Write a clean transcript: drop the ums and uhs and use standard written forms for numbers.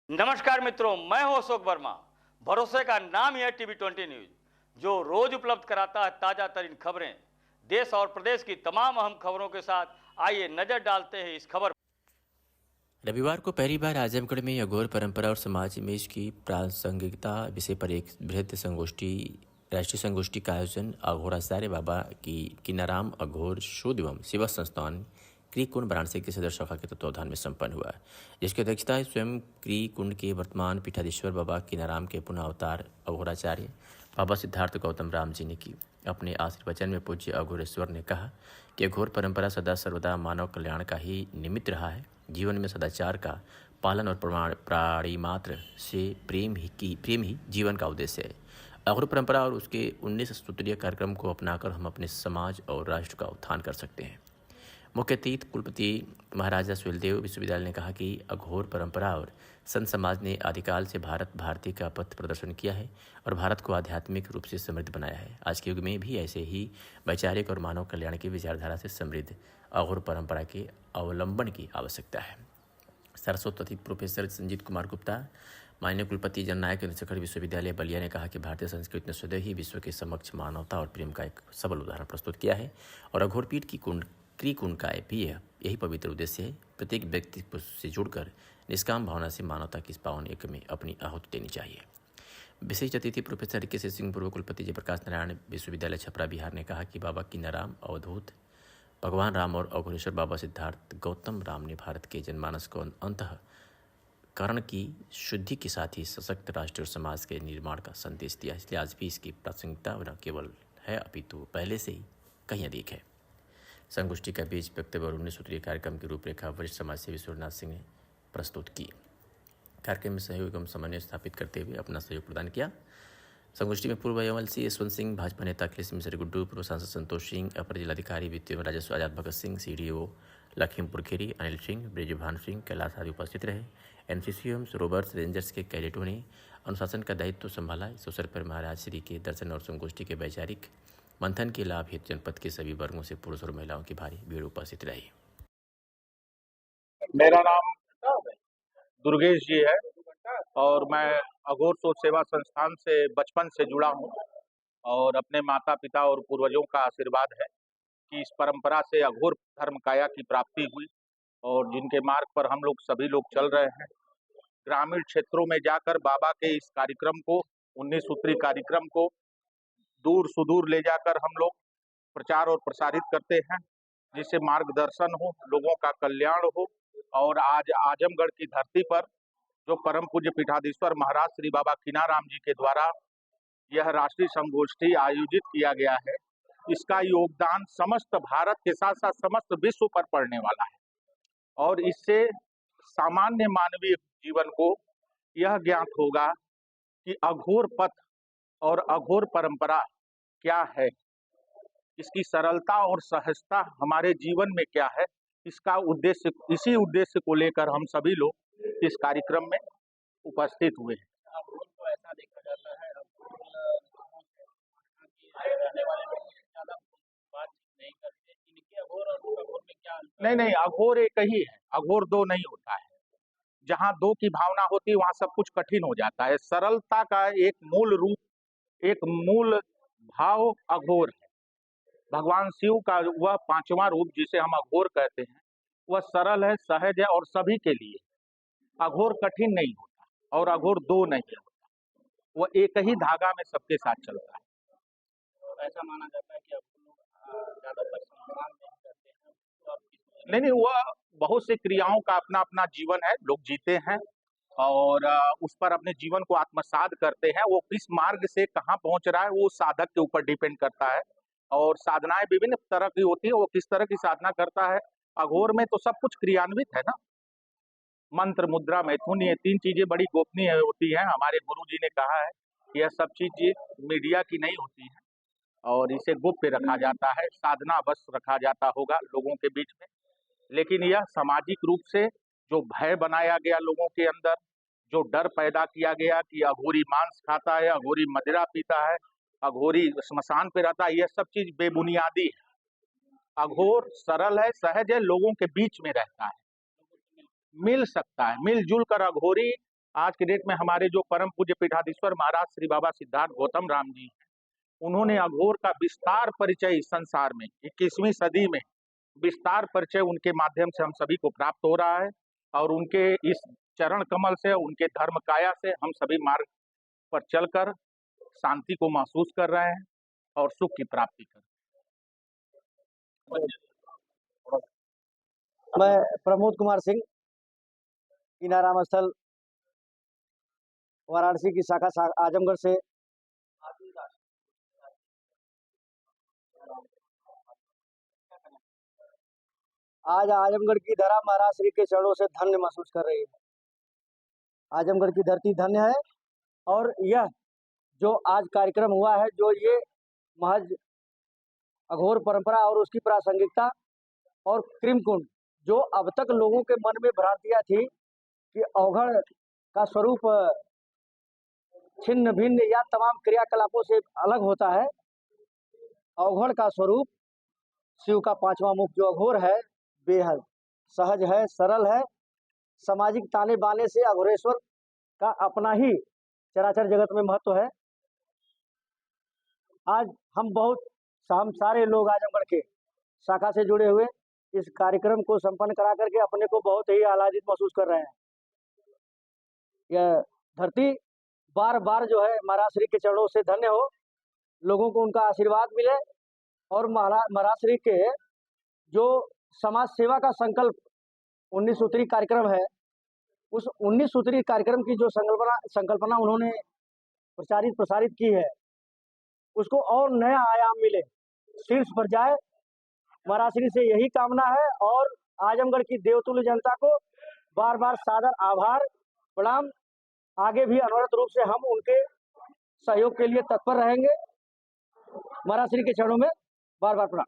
नमस्कार मित्रों, मैं हूं अशोक वर्मा। भरोसे का नाम ही है टीवी 20 न्यूज, जो रोज उपलब्ध कराता है ताजा तरीन खबरें। देश और प्रदेश की तमाम अहम खबरों के साथ आइए नजर डालते हैं इस खबर। रविवार को पहली बार आजमगढ़ में अघोर परंपरा और समाज में इसकी प्रासंगिकता विषय पर एक बृहद संगोष्ठी राष्ट्रीय संगोष्ठी का आयोजन अघोराचार्य बाबा की किनाराम अघोर शोध एवं सेवा संस्थान क्रीकुंड वाराणसी के सदर शाखा के तत्वावधान में संपन्न हुआ, जिसकी अध्यक्षता स्वयं क्रीकुंड के वर्तमान पीठाधीश्वर बाबा किनाराम के पुनः अवतार अघोराचार्य बाबा सिद्धार्थ गौतम राम जी ने की। अपने आशीर्वचन में पूज्य अघोरेश्वर ने कहा कि अघोर परंपरा सदा सर्वदा मानव कल्याण का ही निमित्त रहा है। जीवन में सदाचार का पालन और प्राणी मात्र से प्रेम ही जीवन का उद्देश्य है। अघोर परंपरा और उसके 19 सूत्रीय कार्यक्रम को अपनाकर हम अपने समाज और राष्ट्र का उत्थान कर सकते हैं। मुख्य अतिथि कुलपति महाराजा सुहेलदेव विश्वविद्यालय ने कहा कि अघोर परंपरा और संत समाज ने आदिकाल से भारतीय का पथ प्रदर्शन किया है और भारत को आध्यात्मिक रूप से समृद्ध बनाया है। आज के युग में भी ऐसे ही वैचारिक और मानव कल्याण की विचारधारा से समृद्ध अघोर परंपरा के अवलंबन की आवश्यकता है। सरस्वत अतिथि प्रोफेसर संजीत कुमार गुप्ता, माननीय कुलपति जननायक चंद्रशेखर विश्वविद्यालय बलिया ने कहा कि भारतीय संस्कृति ने सदैव ही विश्व के समक्ष मानवता और प्रेम का एक सबल उदाहरण प्रस्तुत किया है और अघोर पीठ की क्रीकुंड का भी यही पवित्र उद्देश्य है। प्रत्येक व्यक्ति से जुड़कर निष्काम भावना से मानवता की इस पावन यज्ञ में अपनी आहुति देनी चाहिए। विशिष्ट अतिथि प्रोफेसर रिके सिंह, पूर्व कुलपति जयप्रकाश नारायण विश्वविद्यालय छपरा बिहार ने कहा कि बाबा किनाराम अवधूत भगवान राम और अघोरेश्वर बाबा सिद्धार्थ गौतम राम ने भारत के जनमानस को अंतःकरण की शुद्धि के साथ ही सशक्त राष्ट्र और समाज के निर्माण का संदेश दिया। इसलिए आज भी इसकी प्रासंगिकता न केवल है अपितु पहले से ही कहीं अधिक है। संगोष्ठी का बीच वक्तव्य और 19 सूत्रीय कार्यक्रम की रूपरेखा वरिष्ठ समाजसेवी सूर्यनाथ सिंह ने प्रस्तुत की। कार्यक्रम में सहयोग एवं समन्वय स्थापित करते हुए अपना सहयोग प्रदान किया। संगोष्ठी में पूर्व एमएलसी यशवंत सिंह, भाजपा नेता अखिलेश मिश्र गुड्डू, पूर्व सांसद संतोष सिंह, अपर जिलाधिकारी वित्तीय एवं राजस्व आजाद भगत सिंह, सीडीओ लखीमपुर खीरी अनिल सिंह, ब्रिजभान सिंह, कैलाश आदि उपस्थित रहे। एनसीसी एवं रोबर्ट्स रेंजर्स के कैडेटों ने अनुशासन का दायित्व संभाला। इस अवसर पर महाराज श्री के दर्शन और संगोष्ठी के वैचारिक मंथन के लाभ हेतु जनपद के सभी वर्गों से पुरुष और महिलाओं की भारी भीड़ उपस्थित रही। मेरा नाम दुर्गेश जी है और मैं अघोर शोध सेवा संस्थान से बचपन से जुड़ा हूँ और अपने माता पिता और पूर्वजों का आशीर्वाद है कि इस परंपरा से अघोर धर्म काया की प्राप्ति हुई और जिनके मार्ग पर हम लोग सभी लोग चल रहे हैं। ग्रामीण क्षेत्रों में जाकर बाबा के इस कार्यक्रम को 19 सूत्री कार्यक्रम को दूर सुदूर ले जाकर हम लोग प्रचार और प्रसारित करते हैं, जिससे मार्गदर्शन हो, लोगों का कल्याण हो। और आज आजमगढ़ की धरती पर जो परम पूज्य पीठाधीश्वर महाराज श्री बाबा किनाराम जी के द्वारा यह राष्ट्रीय संगोष्ठी आयोजित किया गया है, इसका योगदान समस्त भारत के साथ साथ समस्त विश्व पर पड़ने वाला है और इससे सामान्य मानवीय जीवन को यह ज्ञात होगा कि अघोर पथ और अघोर परंपरा क्या है, इसकी सरलता और सहजता हमारे जीवन में क्या है, इसका उद्देश्य, इसी उद्देश्य को लेकर हम सभी लोग इस कार्यक्रम में उपस्थित हुए हैं। ऐसा देखा जाता है रहने वाले लोग ज्यादा बातचीत नहीं करते, इनके अघोर और अघोर में क्या अंतर? नहीं, अघोर एक ही है, अघोर दो नहीं होता है। जहाँ दो की भावना होती है वहाँ सब कुछ कठिन हो जाता है। सरलता का एक मूल रूप, एक मूल भाव अघोर है। भगवान शिव का वह पांचवा रूप जिसे हम अघोर कहते हैं, वह सरल है, सहज है और सभी के लिए। अघोर कठिन नहीं होता और अघोर दो नहीं होता, वह एक ही धागा में सबके साथ चलता है। ऐसा माना जाता है कि अब लोग ज्यादातर सम्मान नहीं करते हैं, तो आप नहीं, वह बहुत सी क्रियाओं का अपना अपना जीवन है, लोग जीते हैं और उस पर अपने जीवन को आत्मसात करते हैं। वो किस मार्ग से कहाँ पहुंच रहा है वो साधक के ऊपर डिपेंड करता है और साधनाएं विभिन्न तरह की होती है, वो किस तरह की साधना करता है। अघोर में तो सब कुछ क्रियान्वित है ना, मंत्र, मुद्रा, मैथुन, ये 3 चीजें बड़ी गोपनीय होती हैं। हमारे गुरु जी ने कहा है कि यह सब चीजें मीडिया की नहीं होती है और इसे गुप्त रखा जाता है, साधना बस रखा जाता होगा लोगों के बीच में। लेकिन यह सामाजिक रूप से जो भय बनाया गया लोगों के अंदर, जो डर पैदा किया गया कि अघोरी मांस खाता है, अघोरी मदिरा पीता है, अघोरी श्मशान पे रहता है, यह सब चीज बेबुनियादी है। अघोर सरल है, सहज है, लोगों के बीच में रहता है, मिल सकता है, मिलजुल कर अघोरी आज के डेट में हमारे जो परम पूज्य पीठाधीश्वर महाराज श्री बाबा सिद्धार्थ गौतम राम जी, उन्होंने अघोर का विस्तार परिचय इस संसार में 21वीं सदी में विस्तार परिचय उनके माध्यम से हम सभी को प्राप्त हो रहा है। और उनके इस चरण कमल से, उनके धर्म काया से हम सभी मार्ग पर चलकर शांति को महसूस कर रहे हैं और सुख की प्राप्ति कर रहे हैं। मैं प्रमोद कुमार सिंह, कीनाराम स्थल वाराणसी की शाखा आजमगढ़ से आज आजमगढ़ की धरा महाराज श्री के चरणों से धन्य महसूस कर रही है। आजमगढ़ की धरती धन्य है और यह जो आज कार्यक्रम हुआ है, जो ये महज अघोर परंपरा और उसकी प्रासंगिकता और कृमकुंड, जो अब तक लोगों के मन में भ्रांतियां थी कि अवघड़ का स्वरूप छिन्न भिन्न या तमाम क्रियाकलापों से अलग होता है। अवघड़ का स्वरूप शिव का पांचवा मुख जो अघोर है, बेहद सहज है, सरल है। सामाजिक ताने बाने से अघोरेश्वर का अपना ही चराचर जगत में महत्व है। आज हम सारे लोग आजमगढ़ के शाखा से जुड़े हुए इस कार्यक्रम को संपन्न करा करके अपने को बहुत ही आह्लादित महसूस कर रहे हैं। यह धरती बार बार जो है महाराज श्री के चरणों से धन्य हो, लोगों को उनका आशीर्वाद मिले और महाराज श्री के जो समाज सेवा का संकल्प 19 सूत्री कार्यक्रम है, उस 19 सूत्री कार्यक्रम की जो संकल्पना उन्होंने प्रसारित की है, उसको और नया आयाम मिले, शीर्ष पर जाए, महाराज श्री से यही कामना है। और आजमगढ़ की देवतुल्य जनता को बार बार सादर आभार प्रणाम। आगे भी अनवरत रूप से हम उनके सहयोग के लिए तत्पर रहेंगे। महाराज श्री के चरणों में बार बार प्रणाम।